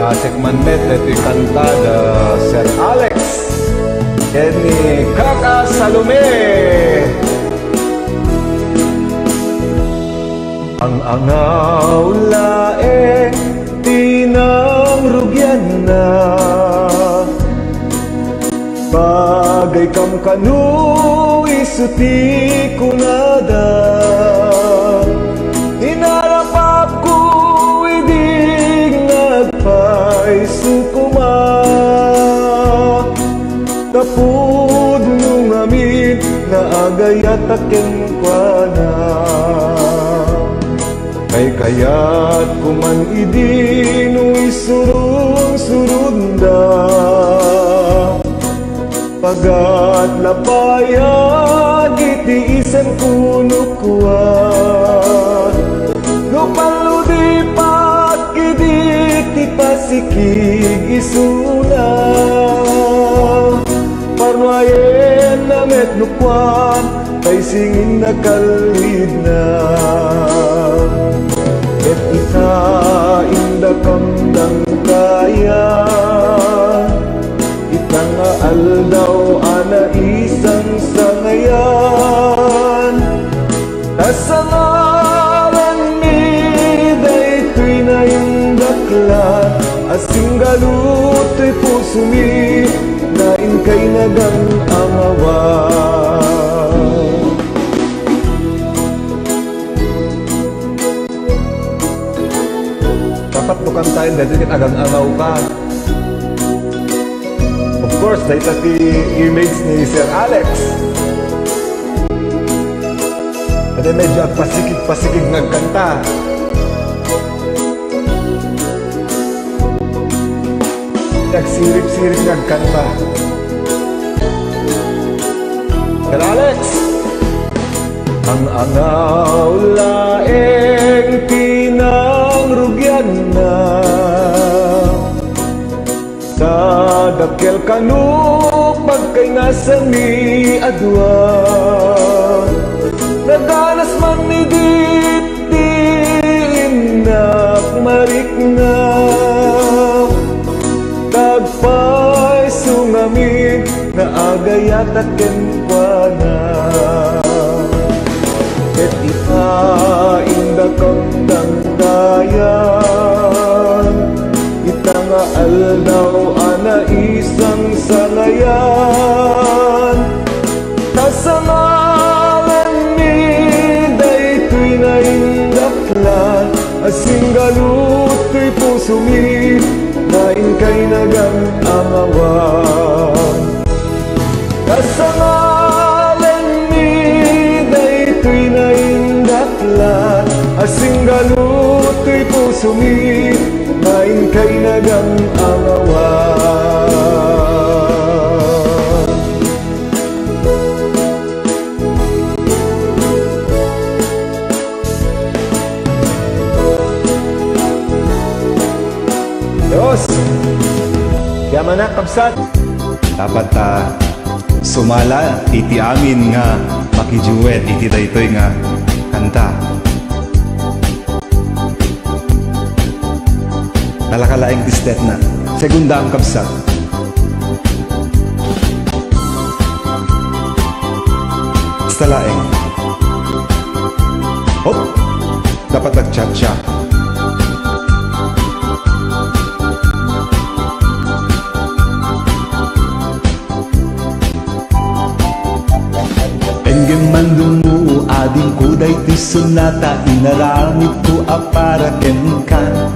Asik Manet, ito'y kanta da Sir Alex and ni Kaka Salome. Ang angaw lae tinangrugyan na bagay kam kanu isuti kunada hinarapap ko idig nagpaisukuma tapud nung amit na agayat akin kwa na kay kayat kuman idi nung isurung-surunda pagat lapayan itiisan kuno kuwa lupaludi pakidit ipasikig isuna parwayen namet nukwan kay singin na kalwid na et ita inda kamdang kaya itang aldaw ana isang sangayan tasangaran mi daytoy na indakla asing galutoy puso mi nain kay nagang amawa. Dapat tukang tayo dahil kita agang amaw ka. Of course, dahil tati image ni Sir Alex. At medyo pasikig-pasikig nagkanta. Nagsirip-sirip nagkanta. Sir Alex! Ang angaw laeng tinangrugyan na sa dakel kanu pagkay nasa mi adwa nadanas man ni ditin marik na tagpay sungamin na agayat aken kwa na et ita inda kamdang dayan itanga aldaw ana isang sangayan kasangalan mi daytoy na indaklan asing galutoy puso mi nain kay nagang amawan kasangalan mi daytoy na indaklan asing galutoy puso mi nain kay nagang amawan. Diyos, yaman na kapsat. Dapat sumala iti amin nga makijuwet iti daytoy nga kanta. Kalakalaing distet na segunda ang kapsat. Basta laeng hop dapat nagchat-chat. Engem mandungu ading kuday ti sunata inaramid ko para kenkan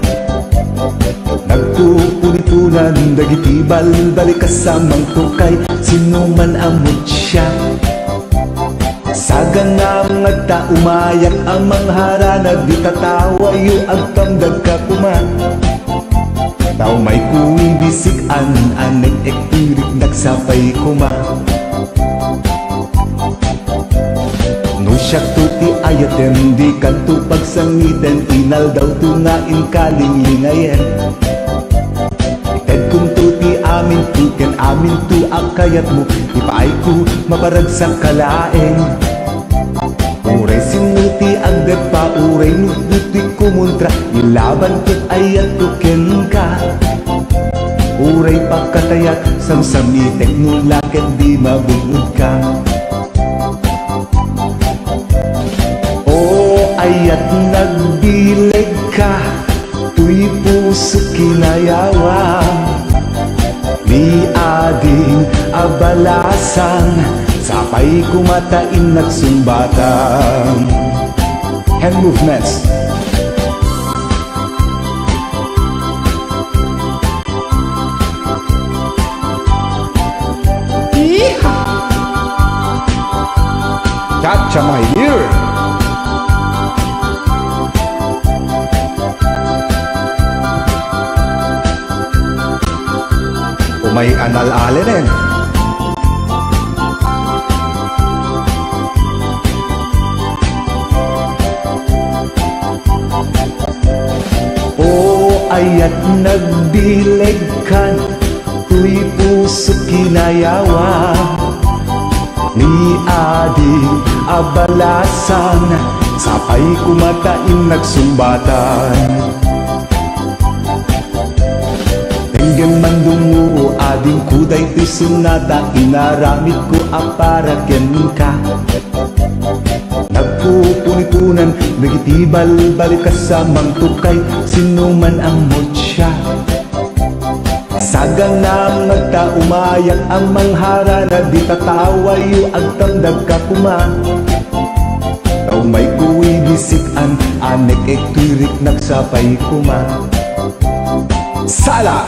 nagpupunipunan dagiti balbalik kasamang tukay sinuman amot siya saganang agta umayak amang harana di tatawayo agkamdag kakuma tao may kuwi bisik anek ektirik nagsapay kuma no siya tuti ayatem di kanto pagsangiten inal daw tungain kalinglingayen ted kung tuti amin tu ken amin tu akayat mo ipaay ko maparag sa kalaeng Uray sinuti agad pa, uray nututi kumontra, ilaban ko't ayat ko ken ka. Uray pagkatayak, samsami teknolakit di mabungod ka. O ayat nagbileg ka, tuy puso kinayawa. Di ading abalasan, sapay kumatain nagsumbatan. Hand movements. Cha-cha my dear. May anal-ale rin. O ayat nagbileg kan, tuy puso kinayawa. Ni ading abalasan, sapay kumatain nagsumbatan. Tenggen mandungo ading kuday ti sunata, inaramid ko apara ken ka. Nagpupunipunan, nagitibal-balik ka sa mangtukay, sino man ang motya. Sagang na magtaumayak ang manghara, na di tatawayo agtamdag ka kuma. Tau may kuwi bisikan, anek ekturik nagsapay kuma. Sala!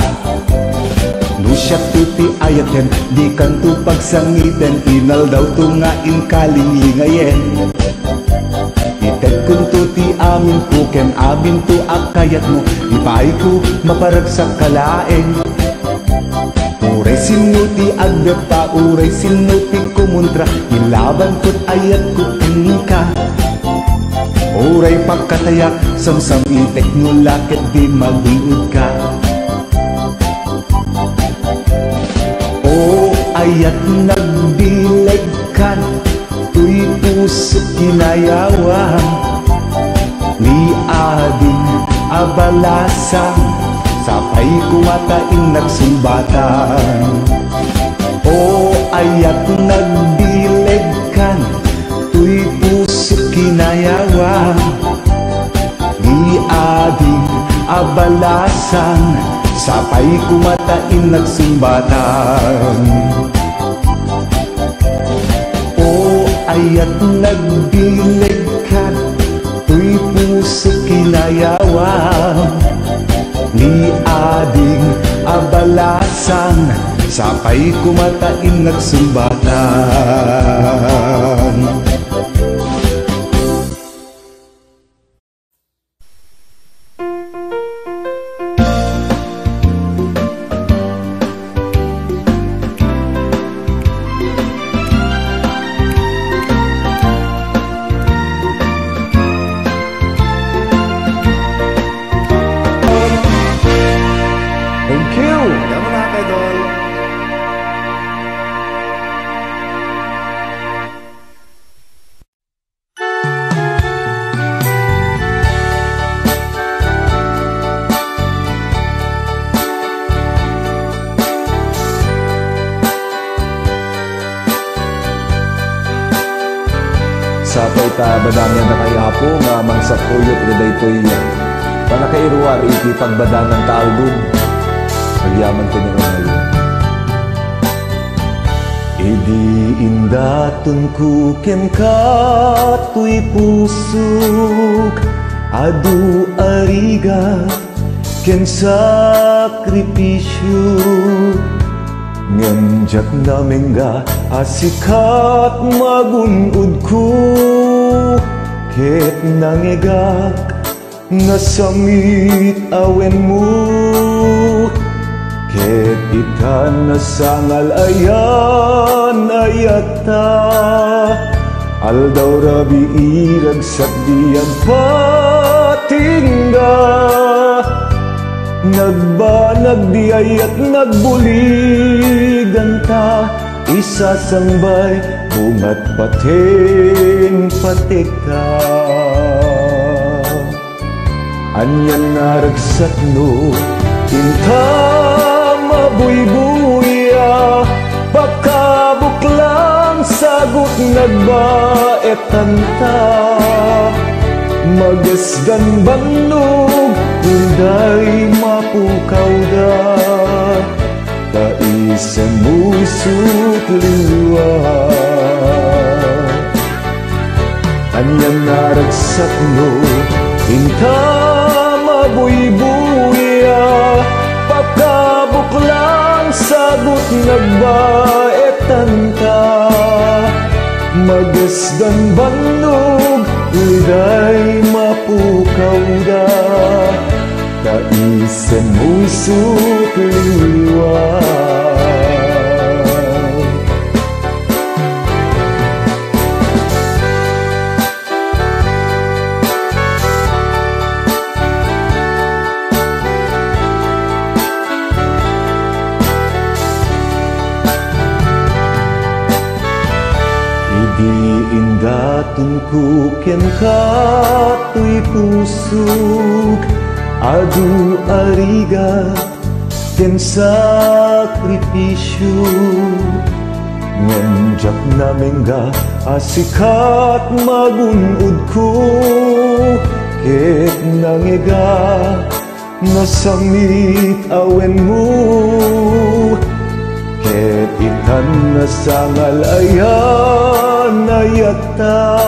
Nusyak tuti ayaten, di kanto pagsangiten, inal daw tungain kalinglingayen. Ited kun tuti amin ko, ken amin to akayat mo, ipay ko maparagsak kalaeng. Uray sinuti agdepa, uray sinuti kumontra, ilaban ko't ayat ko ka. Uray pagkatayak, samsami teknolakit di magbiud ka. O ayat nagbileg kan, tuy puso kinayawa. Ni ading abalasan, sapay kumatain nagsumbatan. O ayat nagbileg kan, tuy puso kinayawa. Ni ading abalasan, sapay kumatain nagsumbatan. O ayat nagbileg kan, tuy puso kinayawa. Ni ading abalasan, sapay kumatain nagsumbatan. Sapay ta badangyan na kay Apo nga mangsapuyot na daytoy panakairuar iti pagbadangan ta album nagyaman ko niyo ngayon. Idi indaton ku ken katoy pusuk, adu ariga ken sakripisyo. Nganjak namin nga asikat magunod ko, ket nangegak nasamit awen mo. Ket ikan nasangal ayan ayata, aldaw rabi irag sakdiyan patingga. Nagbanag di ayat nagbuligan ta, isasambay bungat pating patika. Anyan naragsak no tinta mabuybuya, pakabuklang sagot nagbaetan ta. Magasgan bandog hinday mapukaw da, kaisa mo'y sutliwa. Anyang naragsak no hinta mabuybuya, pakabuklang sagot nagbaetan ta. Magasdan bandog liday mapukaw da, kaisa mo'y sutliwa. Diindatun ku ken katoy pusuk, adu ariga ken sakripisyo. Nganjak namin ga asikat magunod ko, ket nangega nasamit awen mo. Ket itan na sangal ayan ayata,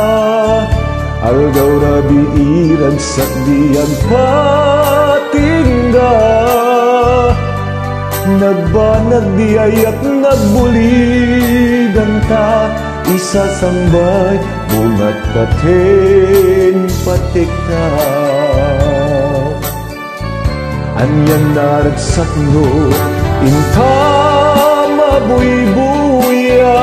algaw rabi irag sakdiyan patingga. Nagbanag di ayat nagbuligan ta, isa sambay bungat pating patika. Anyan naragsak no inta mabuybuya,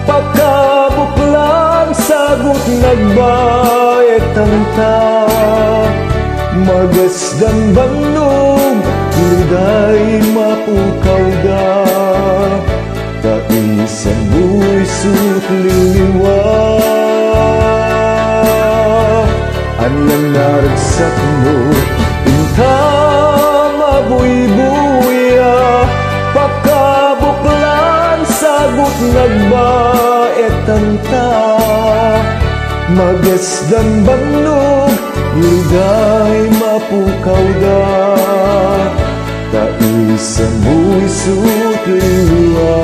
pakabuklang sagot nagbaetan ta. Magasdan bandog liday mapukaw da, kaisan mo'y sutliwa. Anyang naragsak no inta mabuybuya, pakabuklan sagot nagbaetan ta. Magasdan bandog liday mapukaw da, kaisa mo'y sutliwa.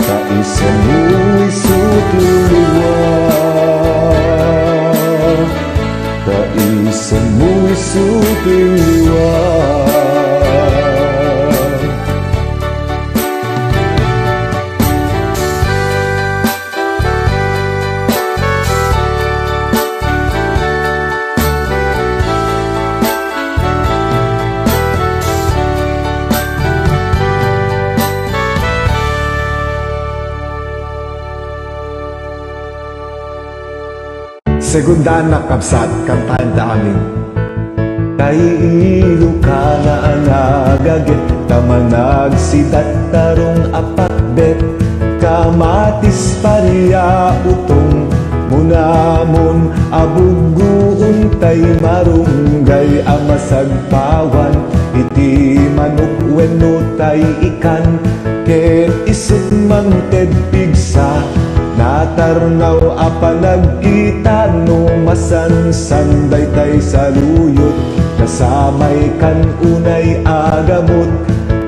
Kaisa mo'y sutliwa, kaisa mo'y sutliwa. Segunda na kapsat, kantahan ta amin. Kay ilo ka na ang agagit, kamanag sidat tarong apakbet. Kamatis pariya utong munamon, abuguon tay marunggay amasagpawan. Iti manok wenno tay ikan, ket isut mangted pigsa. Natarnaw apa nagkita no masansanday tay saluyot, kasamay kan unay agamot,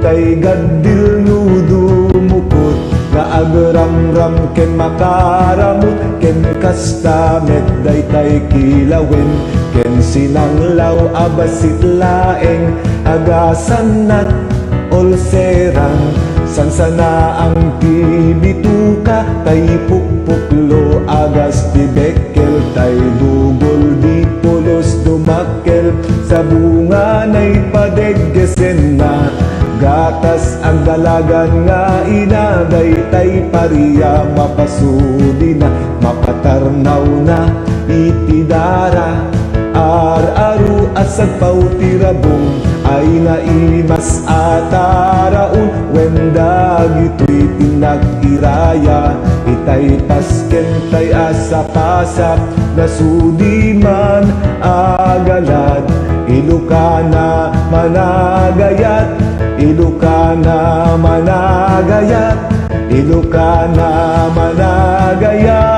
tay gaddil no dumukot. Na agramram ken makaramot, ken kastamet day tay kilawin, ken sinanglaw abasit laeng, agasan nat olserang. Sansana ang tibituka, tay pukpuklo agas tibekkel, tay dugol di pulos dumakkel. Sa bunga na'y padeggesen na, gatas ang dalagan nga inaday, tay pariya mapasudi na, mapatarnaw na itidara. Ar-aru asag pautirabong, ay naimas ataraon, wenda gito'y tinag-iraya, itay pasken tay asa-pasap, nasudi man agalad, Ilocana managayat, Ilocana managayat, Ilocana managayat.